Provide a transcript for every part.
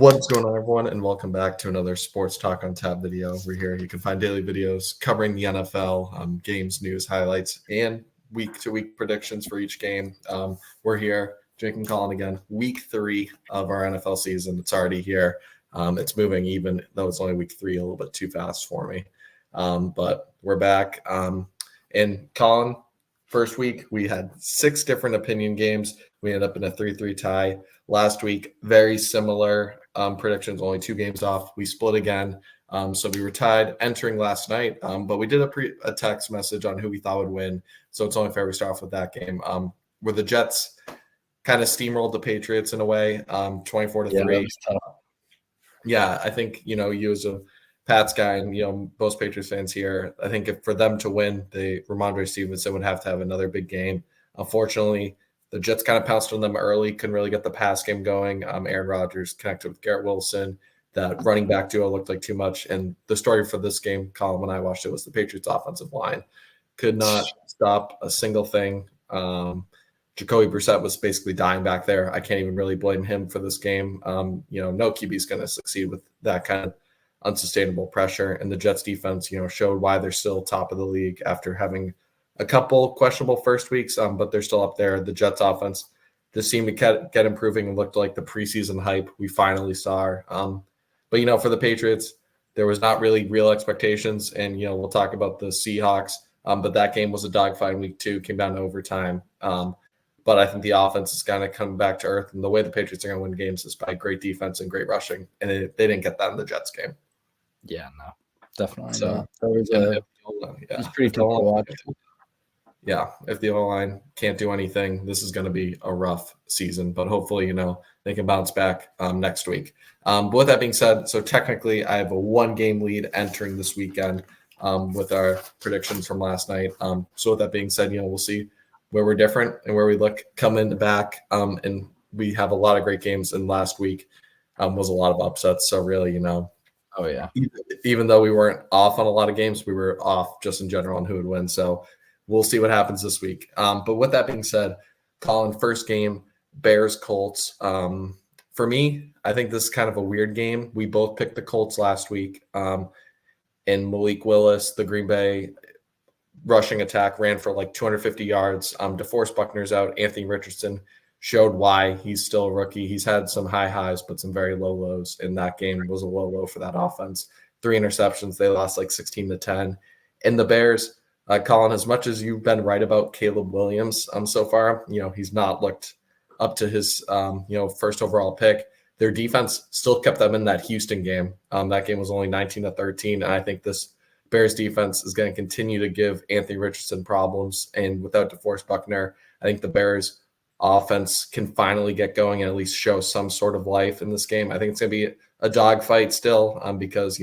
What's going on, everyone, and welcome back to another Sports Talk on Tab video. We're here. You can find daily videos covering the NFL, games, news, highlights, and week-to-week predictions for each game. We're here, Jake and Colin again. Week 3 of our NFL season. It's already here. It's moving, even though it's only week 3, a little bit too fast for me. But we're back. And Colin, first week, we had 6 different opinion games. We ended up in a 3-3 tie. Last week, very similar predictions, only 2 games off. We split again. So we were tied entering last night, but we did a text message on who we thought would win. So it's only fair we start off with that game. Where the Jets kind of steamrolled the Patriots in a way, 24-3. Yeah, I think, you as a Pats guy and, most Patriots fans here, I think for them to win, Ramondre Stevenson would have to have another big game. Unfortunately, the Jets kind of pounced on them early, couldn't really get the pass game going. Aaron Rodgers connected with Garrett Wilson. That running back duo looked like too much. And the story for this game, Colin, when I watched it, was the Patriots' offensive line could not stop a single thing. Jacoby Brissett was basically dying back there. I can't even really blame him for this game. No QB is going to succeed with that kind of unsustainable pressure. And the Jets defense, showed why they're still top of the league after having a couple questionable first weeks, but they're still up there. The Jets offense just seemed to get improving and looked like the preseason hype we finally saw. But, for the Patriots, there was not really real expectations. And, we'll talk about the Seahawks, but that game was a dogfight in week 2, came down to overtime. But I think the offense is kind of coming back to earth. And the way the Patriots are going to win games is by great defense and great rushing. And they didn't get that in the Jets game. Yeah, no, definitely. So it's pretty tough to watch. Yeah, if the O-line can't do anything, this is going to be a rough season. But hopefully, they can bounce back next week. But with that being said, so technically I have a 1-game lead entering this weekend with our predictions from last night. So with that being said, we'll see where we're different and where we look coming back. And we have a lot of great games. And last week was a lot of upsets. So really, oh yeah, even though we weren't off on a lot of games, we were off just in general on who would win. So we'll see what happens this week. But with that being said, Colin, first game, Bears-Colts. For me, I think this is kind of a weird game. We both picked the Colts last week. And Malik Willis, the Green Bay rushing attack, ran for like 250 yards. DeForest Buckner's out. Anthony Richardson showed why he's still a rookie. He's had some high highs, but some very low lows. And that game was a low for that offense. 3 interceptions. They lost like 16-10. And the Bears, Colin, as much as you've been right about Caleb Williams so far, he's not looked up to his, first overall pick. Their defense still kept them in that Houston game. That game was only 19-13. And I think this Bears defense is going to continue to give Anthony Richardson problems. And without DeForest Buckner, I think the Bears offense can finally get going and at least show some sort of life in this game. I think it's going to be a dogfight still because,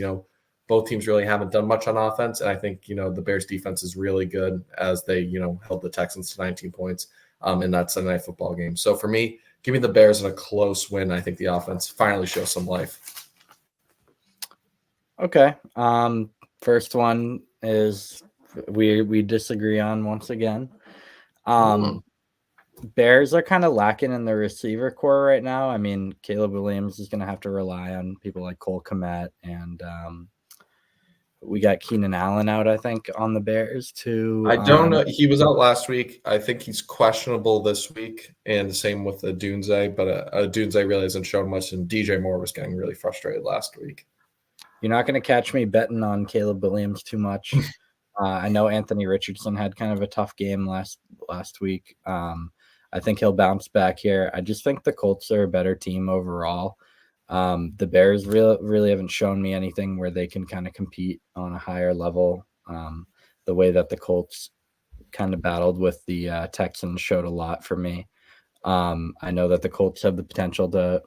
both teams really haven't done much on offense. And I think, the Bears defense is really good as they, held the Texans to 19 points in that Sunday Night Football game. So for me, give me the Bears in a close win. I think the offense finally shows some life. Okay. First one is we disagree on once again. Bears are kind of lacking in the receiver core right now. I mean, Caleb Williams is going to have to rely on people like Cole Kmet and we got Keenan Allen out, I think, on the Bears too. I don't know. He was out last week. I think he's questionable this week, and the same with Odunze. But Odunze really hasn't shown much, and DJ Moore was getting really frustrated last week. You're not going to catch me betting on Caleb Williams too much. I know Anthony Richardson had kind of a tough game last week. I think he'll bounce back here. I just think the Colts are a better team overall. The Bears really haven't shown me anything where they can kind of compete on a higher level. The way that the Colts kind of battled with the Texans showed a lot for me. I know that the Colts have the potential to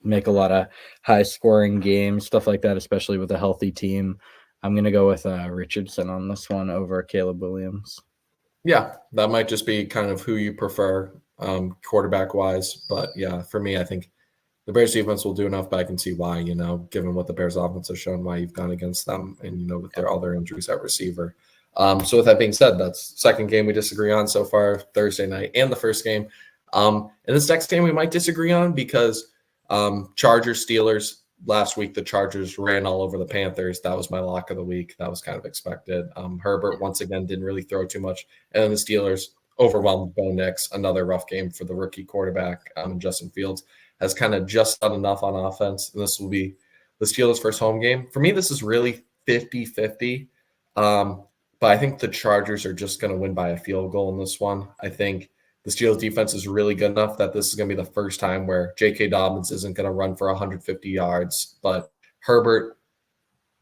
make a lot of high-scoring games, stuff like that, especially with a healthy team. I'm going to go with Richardson on this one over Caleb Williams. Yeah, that might just be kind of who you prefer quarterback-wise. But, yeah, for me, I think the Bears defense will do enough, but I can see why, given what the Bears offense has shown, why you've gone against them and, with their all their injuries at receiver. So with that being said, that's the second game we disagree on so far, Thursday night, and the first game. And this next game we might disagree on because Chargers, Steelers. Last week, the Chargers ran all over the Panthers. That was my lock of the week. That was kind of expected. Herbert, once again, didn't really throw too much. And then the Steelers overwhelmed Bo Nix. Another rough game for the rookie quarterback. Justin Fields has kind of just done enough on offense. And this will be the Steelers' first home game. For me, this is really 50-50. But I think the Chargers are just going to win by a field goal in this one. I think the Steelers defense is really good enough that this is going to be the first time where J.K. Dobbins isn't going to run for 150 yards. But Herbert,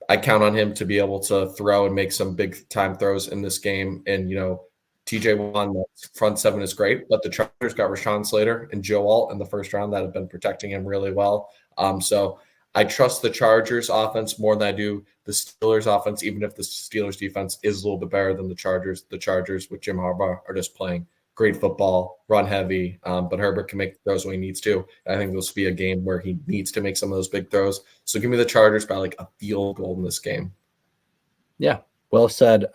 I count on him to be able to throw and make some big time throws in this game. And, TJ Watt, front seven is great, but the Chargers got Rashawn Slater and Joe Alt in the first round that have been protecting him really well. So I trust the Chargers offense more than I do the Steelers offense, even if the Steelers defense is a little bit better than the Chargers. The Chargers with Jim Harbaugh are just playing great football, run heavy, but Herbert can make throws when he needs to. I think this will be a game where he needs to make some of those big throws. So give me the Chargers by like a field goal in this game. Yeah, well said.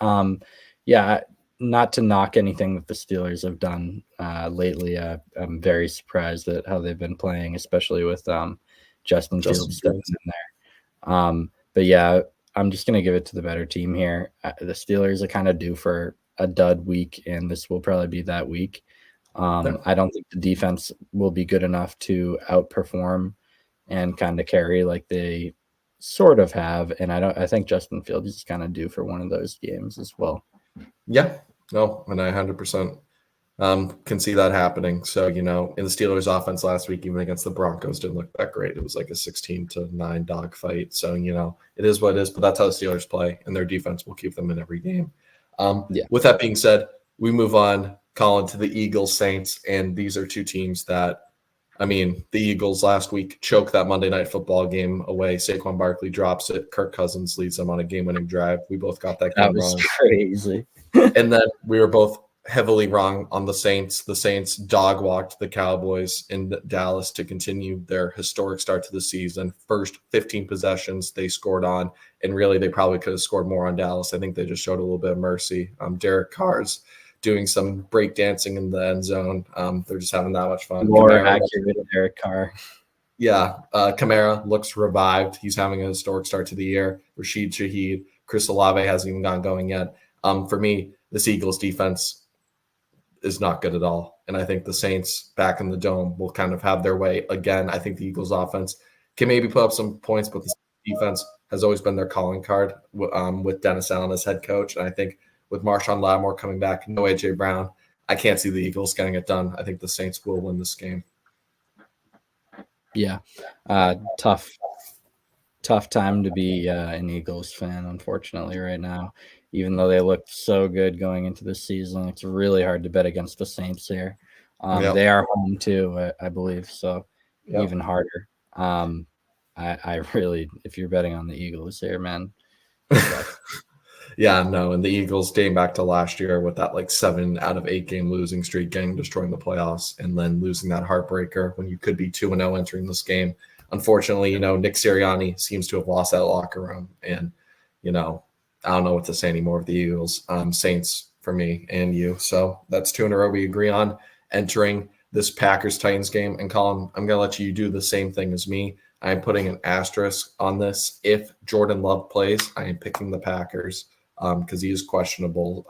Not to knock anything that the Steelers have done lately. I'm very surprised at how they've been playing, especially with Justin Fields stepping in there. But yeah, I'm just going to give it to the better team here. The Steelers are kind of due for a dud week, and this will probably be that week. I don't think the defense will be good enough to outperform and kind of carry like they sort of have. And I think Justin Fields is kind of due for one of those games as well. Yeah, no, and I 100% can see that happening. So, in the Steelers offense last week, even against the Broncos, didn't look that great. It was like a 16-9 dog fight. So, it is what it is, but that's how the Steelers play, and their defense will keep them in every game. With that being said, we move on, Colin, to the Eagles Saints, and these are two teams that, the Eagles last week choked that Monday Night Football game away. Saquon Barkley drops it. Kirk Cousins leads them on a game-winning drive. We both got that game wrong. Crazy. And then we were both heavily wrong on the Saints. The Saints dog-walked the Cowboys in Dallas to continue their historic start to the season. First 15 possessions they scored on, and really they probably could have scored more on Dallas. I think they just showed a little bit of mercy. Derek Carr's doing some break dancing in the end zone. They're just having that much fun. More accurate Derek Carr. Yeah, Kamara looks revived. He's having a historic start to the year. Rashid Shaheed, Chris Olave hasn't even gotten going yet. For me, this Eagles defense is not good at all. And I think the Saints back in the dome will kind of have their way again. I think the Eagles offense can maybe put up some points, but the defense has always been their calling card with Dennis Allen as head coach. And I think with Marshawn Lattimore coming back, no A.J. Brown, I can't see the Eagles getting it done. I think the Saints will win this game. Yeah, tough time to be an Eagles fan, unfortunately, right now. Even though they looked so good going into the season, it's really hard to bet against the Saints here. They are home too, I believe, so even harder. I really, if you're betting on the Eagles here, man. Yeah, no, and the Eagles dating back to last year with that like 7 out of 8 game losing streak, destroying the playoffs, and then losing that heartbreaker when you could be 2-0 entering this game. Unfortunately, Nick Sirianni seems to have lost that locker room, and I don't know what to say anymore with the Eagles. Saints for me and you. So that's 2 in a row we agree on entering this Packers-Titans game. And Colin, I'm going to let you do the same thing as me. I'm putting an asterisk on this. If Jordan Love plays, I am picking the Packers because he is questionable.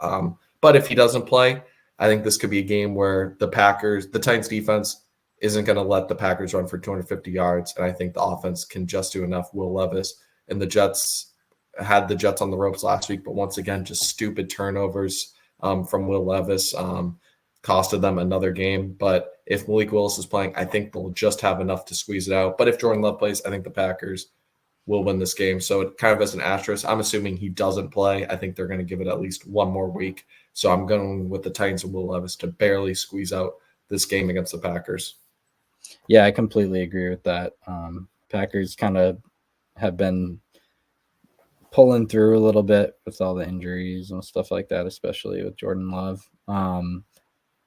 But if he doesn't play, I think this could be a game where the Titans defense isn't going to let the Packers run for 250 yards. And I think the offense can just do enough. Will Levis and the Jets had the Jets on the ropes last week, but once again, just stupid turnovers from Will Levis costed them another game. But if Malik Willis is playing, I think they'll just have enough to squeeze it out. But if Jordan Love plays, I think the Packers will win this game. So it kind of as an asterisk, I'm assuming he doesn't play. I think they're going to give it at least one more week. So I'm going with the Titans and Will Levis to barely squeeze out this game against the Packers. Yeah, I completely agree with that. Packers kind of have been pulling through a little bit with all the injuries and stuff like that, especially with Jordan Love.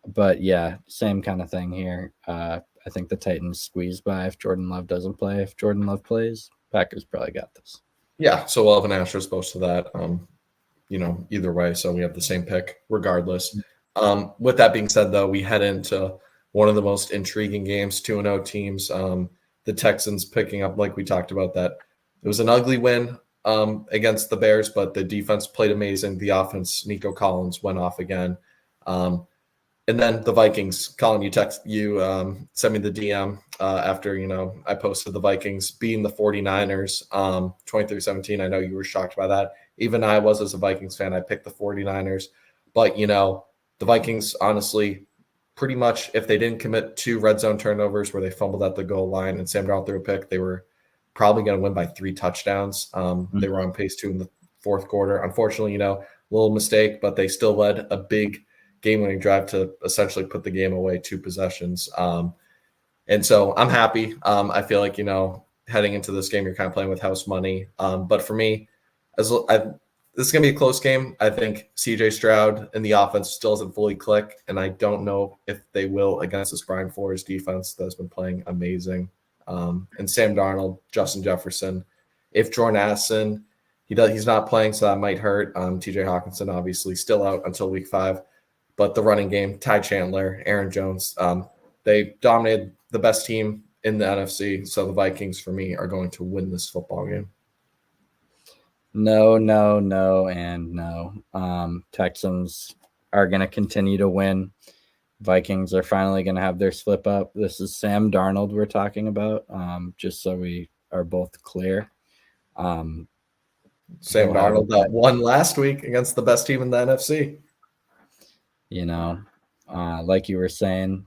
But yeah, same kind of thing here. I think the Titans squeeze by if Jordan Love doesn't play. If Jordan Love plays, Packers probably got this. Yeah, so we'll have an asterisk both to that. Either way, so we have the same pick regardless. With that being said, though, we head into one of the most intriguing games, 2-0 teams. the Texans picking up, like we talked about, that it was an ugly win against the Bears, but the defense played amazing. The offense, Nico Collins went off again. And then the Vikings, Colin, you sent me the DM after, I posted the Vikings beating the 49ers 23-17. I know you were shocked by that. Even I was, as a Vikings fan. I picked the 49ers. But, the Vikings, honestly, pretty much, if they didn't commit 2 red zone turnovers where they fumbled at the goal line and Sam Darnold threw a pick, they were probably going to win by 3 touchdowns. They were on pace to in the fourth quarter. Unfortunately, little mistake, but they still led a big game-winning drive to essentially put the game away 2 possessions. And so I'm happy. I feel like, heading into this game, you're kind of playing with house money. But for me, this is going to be a close game. I think CJ Stroud and the offense still doesn't fully click, and I don't know if they will against this Brian Flores defense that's been playing amazing. And Sam Darnold, Justin Jefferson. If Jordan Addison, he's not playing, so that might hurt. TJ Hawkinson, obviously, still out until week 5. But the running game, Ty Chandler, Aaron Jones, they dominated the best team in the NFC. So the Vikings, for me, are going to win this football game. No, and no. Texans are going to continue to win. Vikings are finally going to have their slip up. This is Sam Darnold we're talking about, just so we are both clear. Sam Darnold that won last week against the best team in the NFC. Like you were saying,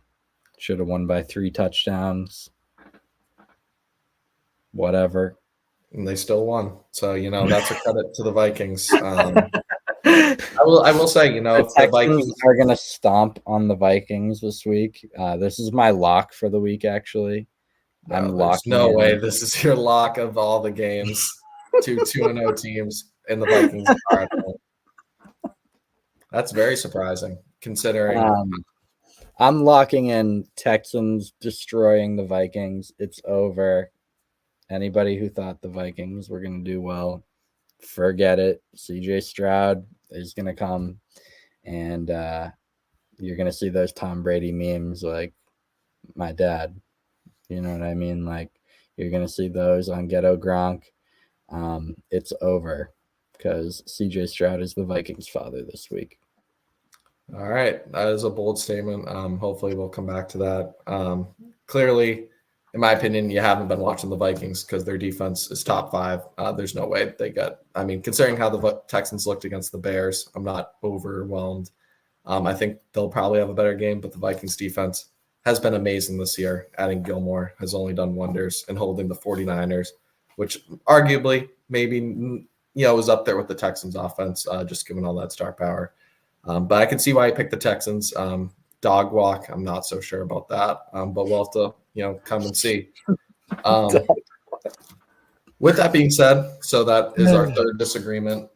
should have won by 3 touchdowns. Whatever. And they still won. So, that's a credit to the Vikings. I will say, the Texans are going to stomp on the Vikings this week. This is my lock for the week, actually. I'm locking. No way. This is your lock of all the games. 2-0 teams in the Vikings. That's very surprising, considering. I'm locking in Texans destroying the Vikings. It's over. Anybody who thought the Vikings were going to do well, forget it. CJ Stroud is going to come, and you're going to see those Tom Brady memes like my dad. You know what I mean? Like, you're going to see those on Ghetto Gronk. It's over because CJ Stroud is the Vikings' father this week. All right. That is a bold statement. Hopefully we'll come back to that. Clearly, in my opinion, you haven't been watching the Vikings because their defense is top 5. There's no way they considering how the Texans looked against the Bears, I'm not overwhelmed. I think they'll probably have a better game, but the Vikings defense has been amazing this year. Adding Gilmore has only done wonders in holding the 49ers, which arguably maybe, was up there with the Texans offense, just given all that star power. But I can see why I picked the Texans. Dog walk, I'm not so sure about that. But we'll have to, come and see. With that being said, so that is our third disagreement.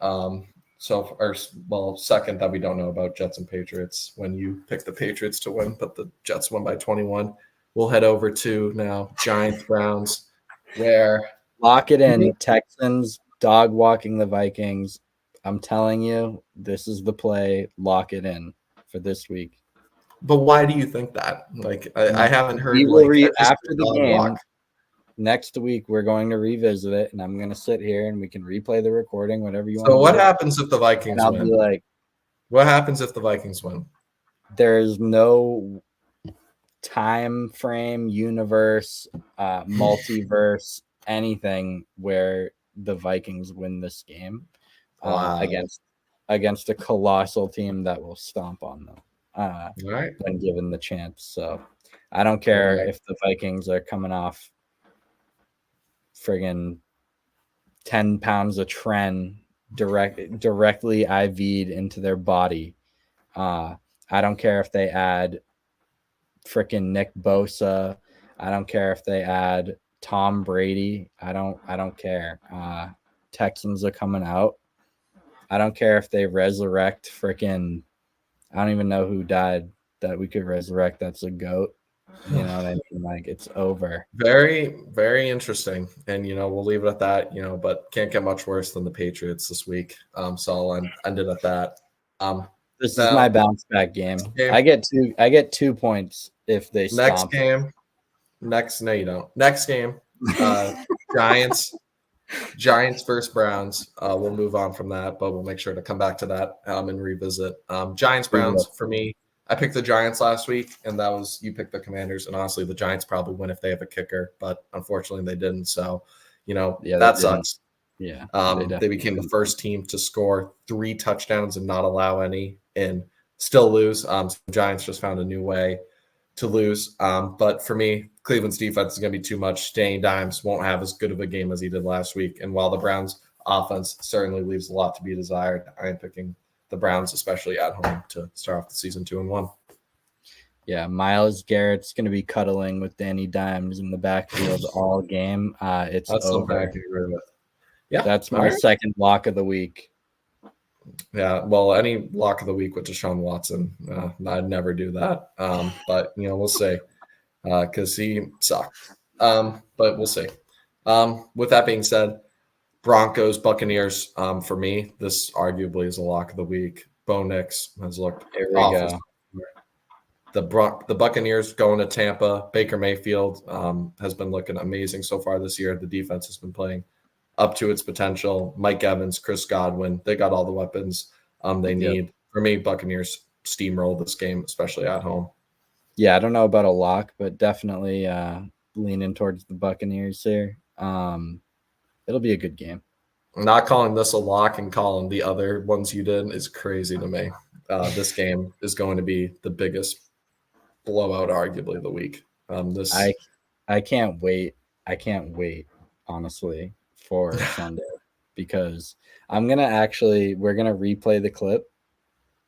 Second that we don't know about, Jets and Patriots, when you picked the Patriots to win, but the Jets won by 21. We'll head over to now Giants Browns, where lock it in. Texans dog walking the Vikings. I'm telling you, this is the play. Lock it in for this week. But why do you think that? Like, I haven't heard. After the game next week, we're going to revisit it, and I'm going to sit here and we can replay the recording, whatever you want. So what happens if the Vikings win? I'll be like, what happens if the Vikings win? There's no time frame, universe, multiverse, anything where the Vikings win this game against a colossal team that will stomp on them when given the chance. So I don't care if the Vikings are coming off friggin' 10 pounds of tren directly IV'd into their body. I don't care if they add freaking Nick Bosa. I don't care if they add Tom Brady. I don't care. Texans are coming out. I don't care if they resurrect freaking, I don't even know who died that we could resurrect. That's a goat. You know what I mean? Like, it's over. Very, very interesting. And, we'll leave it at that, but can't get much worse than the Patriots this week. So I'll end it at that. This is my bounce back game. I get 2 points if they stomp. Next game, No, you don't. Next game, Giants. Giants versus Browns. We'll move on from that, but we'll make sure to come back to that and revisit. Giants We will. Browns for me. I picked the Giants last week, and that was you picked the Commanders. And honestly, the Giants probably win if they have a kicker, but unfortunately they didn't. So, Yeah, they that didn't. sucks. Yeah, They became the first team to score 3 touchdowns and not allow any, and still lose. So the Giants just found a new way to lose. But for me, Cleveland's defense is going to be too much. Danny Dimes won't have as good of a game as he did last week. And while the Browns' offense certainly leaves a lot to be desired, I am picking the Browns, especially at home, to start off the season 2-1. Yeah, Myles Garrett's going to be cuddling with Danny Dimes in the backfield all game. It's That's something I over. can agree with. Yeah, That's all my right. second lock of the week. Yeah, well, any lock of the week with Deshaun Watson, I'd never do that. But we'll see, because he sucks. But we'll see. With that being said, Broncos, Buccaneers. For me, this arguably is a lock of the week. Bo Nix has looked Here we awful. go. The Buccaneers going to Tampa. Baker Mayfield has been looking amazing so far this year. The defense has been playing up to its potential. Mike Evans, Chris Godwin, they got all the weapons they need. Yep. For me, Buccaneers steamroll this game, especially at home. Yeah, I don't know about a lock, but definitely leaning towards the Buccaneers here. It'll be a good game. Not calling this a lock and calling the other ones you did is crazy to me. This game is going to be the biggest blowout, arguably, of the week. I can't wait. I can't wait, honestly, for Sunday because we're gonna replay the clip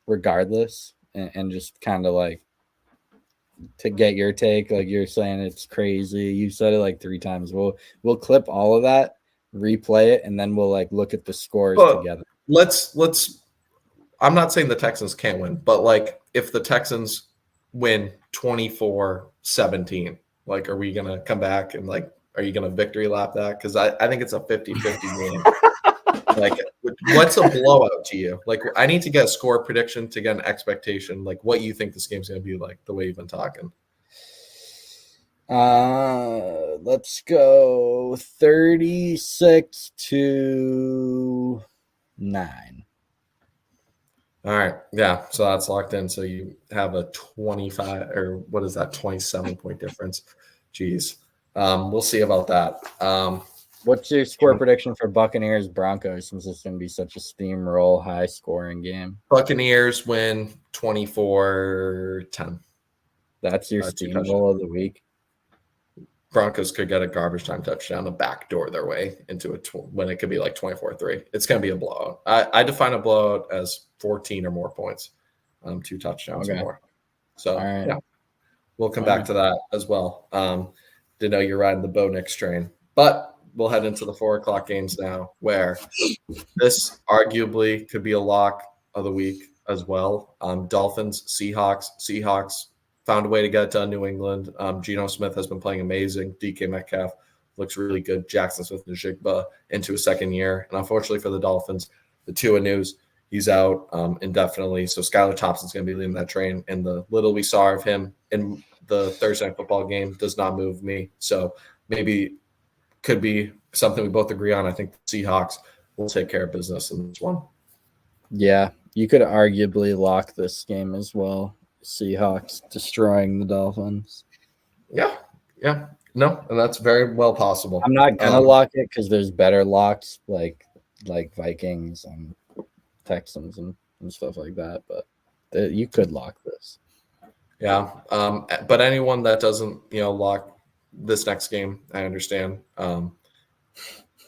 regardless and just kind of like to get your take. Like you're saying it's crazy. You said it like 3 times. We'll clip all of that, replay it, and then we'll like look at the scores together. Let's I'm not saying the Texans can't win, but like if the Texans win 24-17, like are we gonna come back and like are you gonna victory lap that? Because I think it's a 50-50 game. Like what's a blowout to you? Like I need to get a score prediction to get an expectation, like what you think this game's gonna be like, the way you've been talking. Let's go 36-9. All right. Yeah. So that's locked in. So you have a 25 or what is that? 27 point difference. Jeez. We'll see about that. What's your score prediction for Buccaneers Broncos since it's going to be such a steamroll, high scoring game? Buccaneers win 24-10. That's your steamroll of the week. Broncos could get a garbage time touchdown to backdoor their way into when it could be like 24-3. It's going to be a blowout. I define a blowout as 14 or more points, 2 touchdowns or more. So yeah, we'll come back to that as well. Didn't know you're riding the Bo Nix train, but we'll head into the 4:00 games now, where this arguably could be a lock of the week as well. Dolphins, Seahawks. Seahawks found a way to get to New England. Geno Smith has been playing amazing. DK Metcalf looks really good. Jackson Smith-Njigba into his second year. And unfortunately for the Dolphins, the Tua news, he's out indefinitely. So Skylar Thompson's going to be leading that train. And the little we saw of him in the Thursday Night Football game does not move me. So maybe could be something we both agree on. I think the Seahawks will take care of business in this one. Yeah, you could arguably lock this game as well. Seahawks destroying the Dolphins. Yeah. No, and that's very well possible. I'm not gonna lock it because there's better locks like Vikings and Texans and stuff like that. But you could lock this. Yeah, but anyone that doesn't lock this next game, I understand.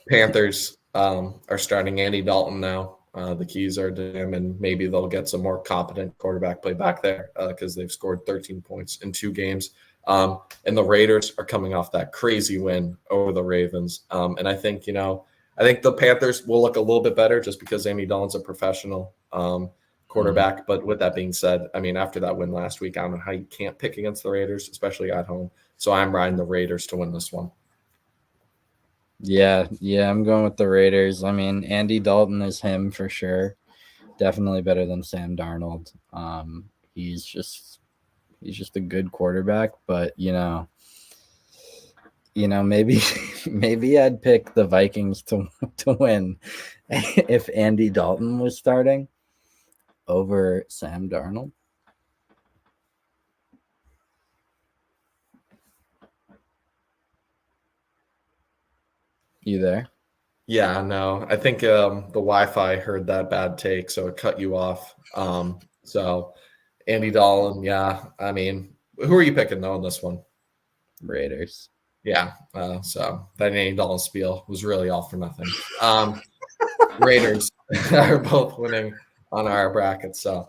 Panthers are starting Andy Dalton now. The keys are to him, and maybe they'll get some more competent quarterback play back there because they've scored 13 points in 2 games. And the Raiders are coming off that crazy win over the Ravens. And I think, I think the Panthers will look a little bit better just because Andy Dalton's a professional quarterback. Mm-hmm. But with that being said, I mean, after that win last week, I don't know how you can't pick against the Raiders, especially at home. So I'm riding the Raiders to win this one. Yeah, I'm going with the Raiders. I mean, Andy Dalton is him for sure. Definitely better than Sam Darnold. He's just a good quarterback, but maybe maybe I'd pick the Vikings to win if Andy Dalton was starting over Sam Darnold. You there? Yeah, no, I think the Wi-Fi heard that bad take, so it cut you off. So Andy Dalton, yeah. I mean, who are you picking though in this one? Raiders. Yeah, so that Andy Dalton spiel was really all for nothing. Raiders are both winning on our bracket, so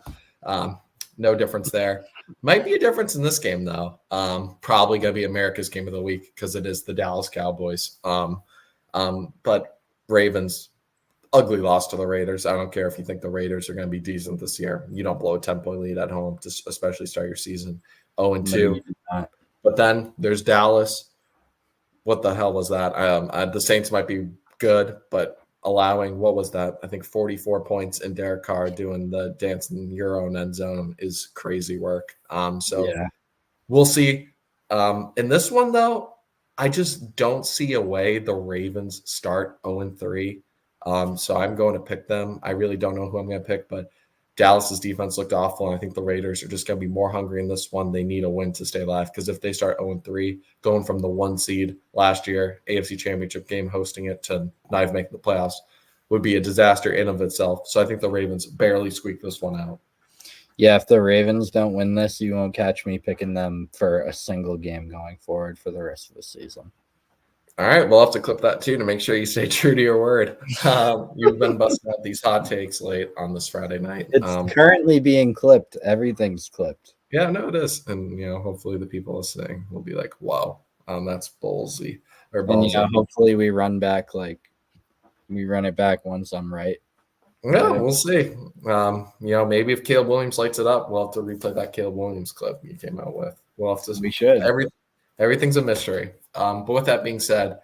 no difference there. Might be a difference in this game though. Probably gonna be America's game of the week because it is the Dallas Cowboys. But Ravens, ugly loss to the Raiders. I don't care if you think the Raiders are going to be decent this year. You don't blow a 10-point lead at home, to especially start your season 0-2. But then there's Dallas. What the hell was that? The Saints might be good, but allowing, what was that? I think 44 points in Derek Carr doing the dance in your own end zone is crazy work. So Yeah. we'll see. In this one, though, I just don't see a way the Ravens start 0-3. So I'm going to pick them. I really don't know who I'm going to pick, but Dallas's defense looked awful, and I think the Raiders are just going to be more hungry in this one. They need a win to stay alive because if they start 0-3, going from the 1 seed last year, AFC Championship game, hosting it to not even making the playoffs would be a disaster in of itself. So I think the Ravens barely squeak this one out. Yeah, if the Ravens don't win this, you won't catch me picking them for a single game going forward for the rest of the season. All right, we'll have to clip that too to make sure you stay true to your word. You've been busting out these hot takes late on this Friday night. It's currently being clipped. Everything's clipped. Yeah, no, it is, and hopefully the people listening will be like, "Wow, that's ballsy." And hopefully we run it back once I'm right. Yeah, we'll see. Maybe if Caleb Williams lights it up, we'll have to replay that Caleb Williams clip you came out with. We'll have to. We should. Everything's a mystery. But with that being said,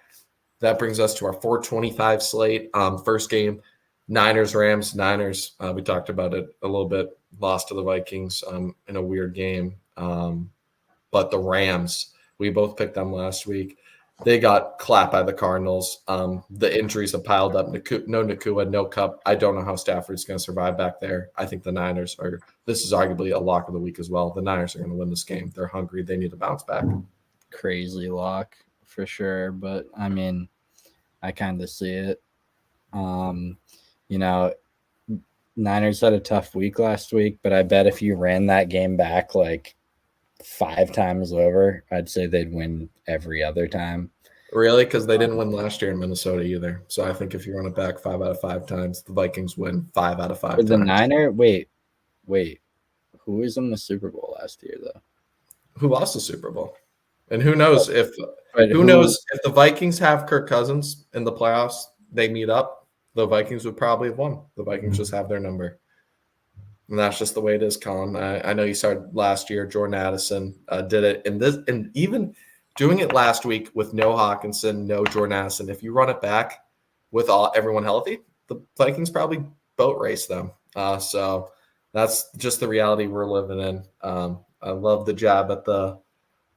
that brings us to our 425 slate. First game, Niners-Rams. Niners, we talked about it a little bit, lost to the Vikings in a weird game. But the Rams, we both picked them last week. They got clapped by the Cardinals. The injuries have piled up. No Nakua, no Cup. I don't know how Stafford's going to survive back there. I think the Niners this is arguably a lock of the week as well. The Niners are going to win this game. They're hungry. They need to bounce back. Crazy lock for sure. But, I mean, I kind of see it. Niners had a tough week last week, but I bet if you ran that game back 5 times over, I'd say they'd win every other time. Really? Because they didn't win last year in Minnesota either. So I think if you run it back 5 out of 5 times, the Vikings win 5 out of 5 times. The Niners? Wait. Who was in the Super Bowl last year, though? Who lost the Super Bowl? And who knows if the Vikings have Kirk Cousins in the playoffs, they meet up, the Vikings would probably have won. The Vikings just have their number. And that's just the way it is, Colin. I know you started last year. Jordan Addison did it. And even doing it last week with no Hawkinson, no Jordan Addison, if you run it back with everyone healthy, the Vikings probably boat race them. So that's just the reality we're living in. I love the job at the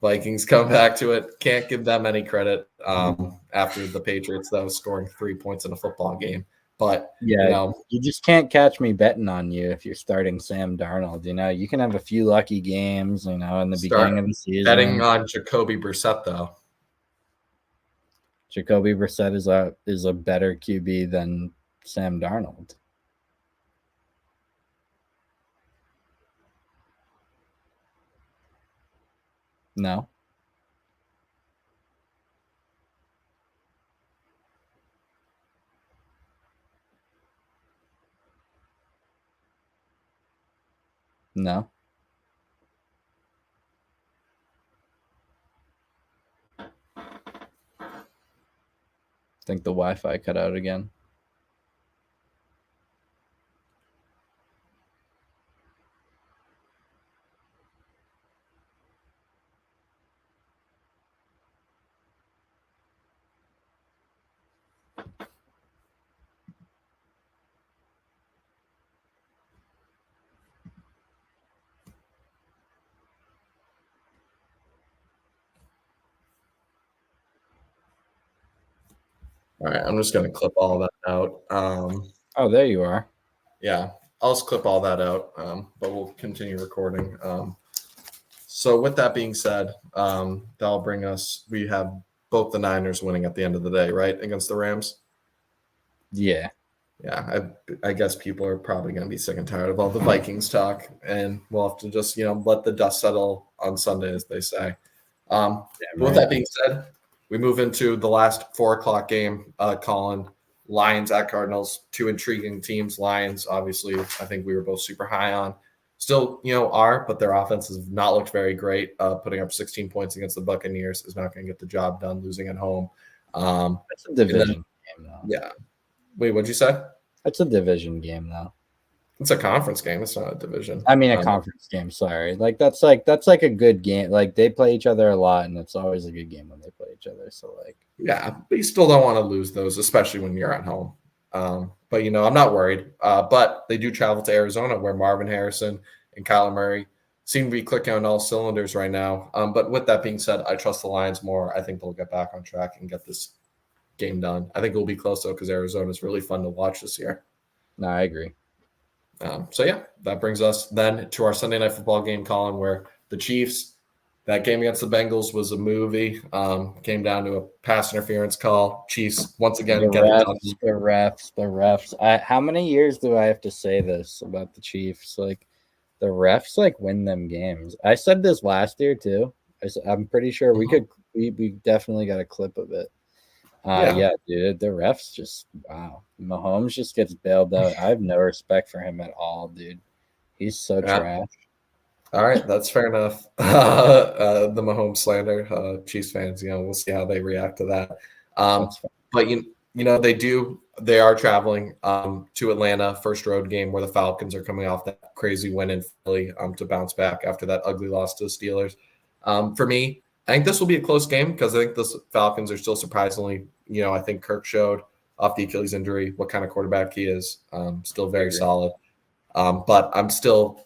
Vikings come back to it. Can't give them any credit after the Patriots, though, scoring 3 points in a football game. But, you just can't catch me betting on you if you're starting Sam Darnold. You can have a few lucky games, in the beginning of the season. Betting on Jacoby Brissett, though. Jacoby Brissett is a better QB than Sam Darnold. No. No. I think the Wi-Fi cut out again. All right, I'm just going to clip all that out. Oh, there you are. Yeah, I'll just clip all that out, but we'll continue recording. So with that being said, that'll bring us. We have both the Niners winning at the end of the day, right, against the Rams. Yeah. Yeah, I guess people are probably going to be sick and tired of all the Vikings talk, and we'll have to just let the dust settle on Sunday, as they say. But with that being said, we move into the last 4:00 game. Colin, Lions at Cardinals, two intriguing teams. Lions, obviously, I think we were both super high on. Still, are, but their offense has not looked very great. Putting up 16 points against the Buccaneers is not going to get the job done, losing at home. That's a division game, though. Yeah. Wait, what'd you say? That's a division game, though. It's a conference game. It's not a division. I mean, a conference game. Sorry, that's like a good game. Like they play each other a lot, and it's always a good game when they play each other. So yeah, but you still don't want to lose those, especially when you're at home. But I'm not worried. But they do travel to Arizona, where Marvin Harrison and Kyler Murray seem to be clicking on all cylinders right now. But with that being said, I trust the Lions more. I think they'll get back on track and get this game done. I think it will be close though, because Arizona is really fun to watch this year. No, I agree. So yeah, that brings us then to our Sunday night football game, Colin, where the Chiefs, that game against the Bengals was a movie. Came down to a pass interference call. Chiefs once again the get it done. The refs. How many years do I have to say this about the Chiefs? Like the refs win them games. I said this last year too. I'm pretty sure we definitely got a clip of it. Yeah, dude, the refs just wow. Mahomes just gets bailed out. I have no respect for him at all, dude. He's so trash. All right, that's fair enough. The Mahomes slander, Chiefs fans, we'll see how they react to that. But they are traveling to Atlanta, first road game where the Falcons are coming off that crazy win in Philly to bounce back after that ugly loss to the Steelers. For me, I think this will be a close game because I think the Falcons are still surprisingly, I think Kirk showed off the Achilles injury what kind of quarterback he is. Still very solid. But I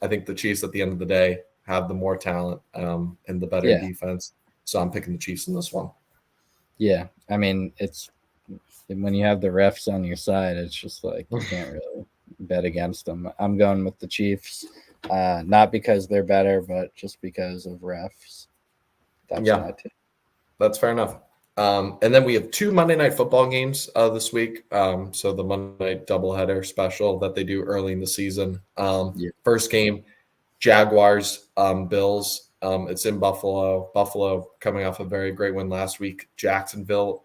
think the Chiefs at the end of the day have the more talent and the better defense. So I'm picking the Chiefs in this one. Yeah. I mean, it's when you have the refs on your side, it's just like you can't really bet against them. I'm going with the Chiefs, not because they're better, but just because of refs. That's fair enough. And then we have two Monday Night Football games this week. So the Monday Night doubleheader special that they do early in the season. First game, Jaguars, Bills. It's in Buffalo. Buffalo coming off a very great win last week. Jacksonville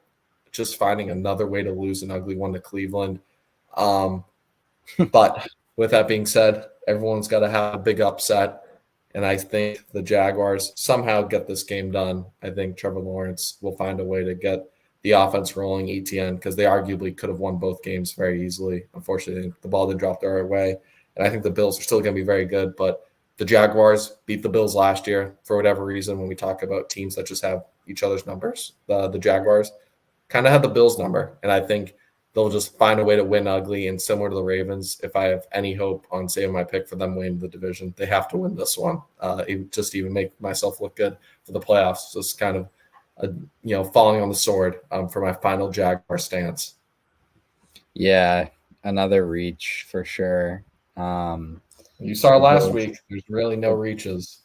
just finding another way to lose an ugly one to Cleveland. But with that being said, everyone's got to have a big upset. And I think the Jaguars somehow get this game done. I think Trevor Lawrence will find a way to get the offense rolling, ETN, because they arguably could have won both games very easily. Unfortunately, the ball didn't drop their way. And I think the Bills are still going to be very good. But the Jaguars beat the Bills last year for whatever reason. When we talk about teams that just have each other's numbers, the Jaguars kind of have the Bills number. And I think they'll just find a way to win ugly. And similar to the Ravens, if I have any hope on saving my pick for them winning the division, they have to win this one. Just even make myself look good for the playoffs. So it's kind of, falling on the sword for my final Jaguar stance. Yeah, another reach for sure. You saw last week. There's really no reaches.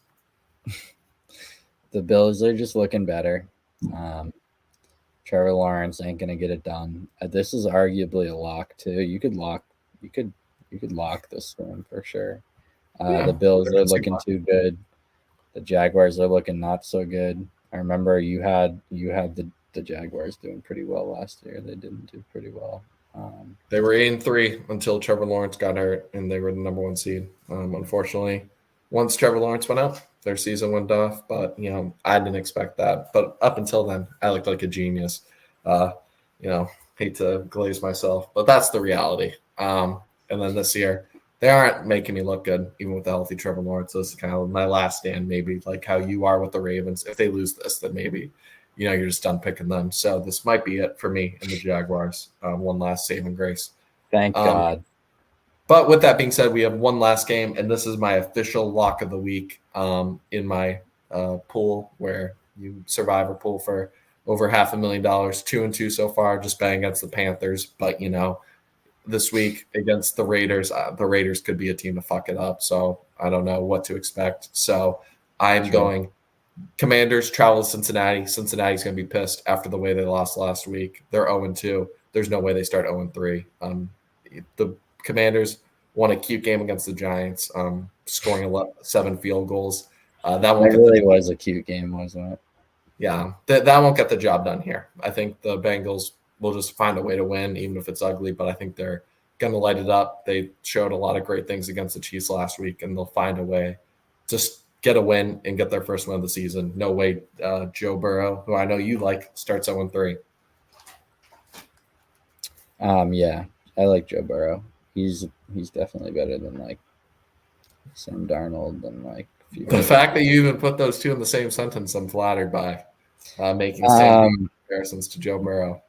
The Bills are just looking better. Trevor Lawrence ain't gonna get it done. This is arguably a lock too. You could lock this one for sure. The Bills are looking too good. The Jaguars are looking not so good. I remember you had the Jaguars doing pretty well last year. They didn't do pretty well. They were 8-3 until Trevor Lawrence got hurt, and they were the number one seed. Unfortunately, once Trevor Lawrence went up, their season went off. But I didn't expect that. But up until then, I looked like a genius. Hate to glaze myself, but that's the reality. And then this year, they aren't making me look good, even with the healthy Trevor Lawrence. So this is kind of my last stand, maybe like how you are with the Ravens. If they lose this, then maybe you're just done picking them. So this might be it for me and the Jaguars. One last saving grace. Thank God. But with that being said, we have one last game, and this is my official lock of the week in my pool where you survivor pool for over $500,000, 2-2 so far, just betting against the Panthers. But this week against the Raiders could be a team to fuck it up. So I don't know what to expect. So I'm going Commanders travel to Cincinnati. Cincinnati's going to be pissed after the way they lost last week. They're 0-2. There's no way they start 0-3. The Commanders won a cute game against the Giants, scoring 7 field goals. That really was a cute game, wasn't it? Yeah, that won't get the job done here. I think the Bengals will just find a way to win, even if it's ugly. But I think they're going to light it up. They showed a lot of great things against the Chiefs last week, and they'll find a way to get a win and get their first win of the season. No way Joe Burrow, who I know you like, starts 0-3. Yeah, I like Joe Burrow. He's definitely better than like Sam Darnold and like the fact that you even put those two in the same sentence, I'm flattered by making same comparisons to Joe Burrow.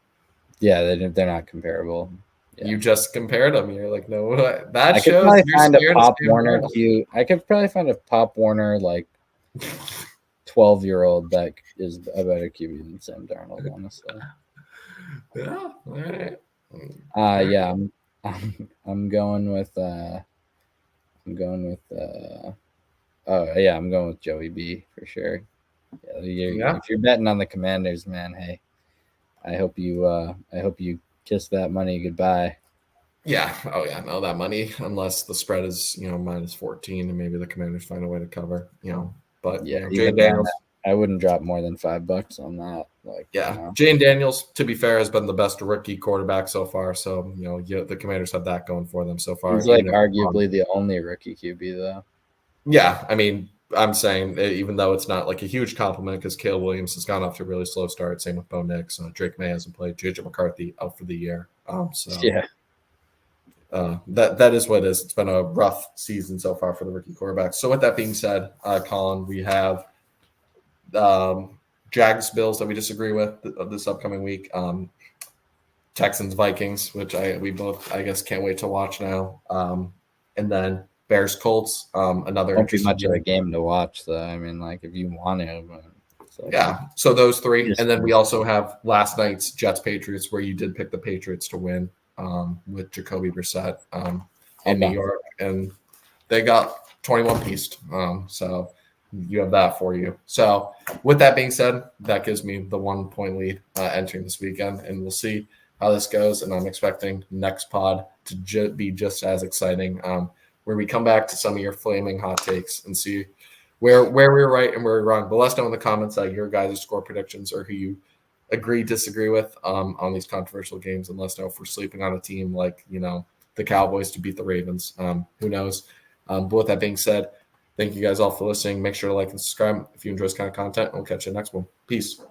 Yeah, they're not comparable. Yeah. You just compared them. You're like, no, that I shows. Could find a Pop Warner cute. I could probably find a Pop Warner like 12-year-old that is a better QB than Sam Darnold, honestly. Yeah. All right. Yeah, I'm going with I'm going with Joey B for sure. Yeah, if you're betting on the Commanders, man, hey, I hope you kiss that money goodbye. Yeah. Oh yeah. No, that money, unless the spread is -14, and maybe the Commanders find a way to cover. But yeah, Jane Daniels. I wouldn't drop more than $5 on that. Jane Daniels, to be fair, has been the best rookie quarterback so far. So the Commanders have that going for them so far. He's like arguably the only rookie QB though. Yeah, I mean, I'm saying even though it's not like a huge compliment because Caleb Williams has gone off to a really slow start. Same with Bo Nix. Drake May hasn't played. JJ McCarthy out for the year. That is what it is. It's been a rough season so far for the rookie quarterbacks. So with that being said, Colin, we have Jags Bills that we disagree with this upcoming week. Texans Vikings, which we both I guess can't wait to watch now. And then Bears Colts. Another won't be much of a game to watch though. I mean, like if you want to. So those three, and then we also have last night's Jets Patriots, where you did pick the Patriots to win with Jacoby Brissett in New York, and they got 21 pieced. So you have that for you. So with that being said, that gives me the 1 point lead entering this weekend, and we'll see how this goes. And I'm expecting next pod to be just as exciting, where we come back to some of your flaming hot takes and see where we're right and where we're wrong. But let us know in the comments your guys' score predictions or who you agree, disagree with on these controversial games, and let us know if we're sleeping on a team like the Cowboys to beat the Ravens. Who knows? But with that being said, thank you guys all for listening. Make sure to like and subscribe if you enjoy this kind of content. We'll catch you in the next one. Peace.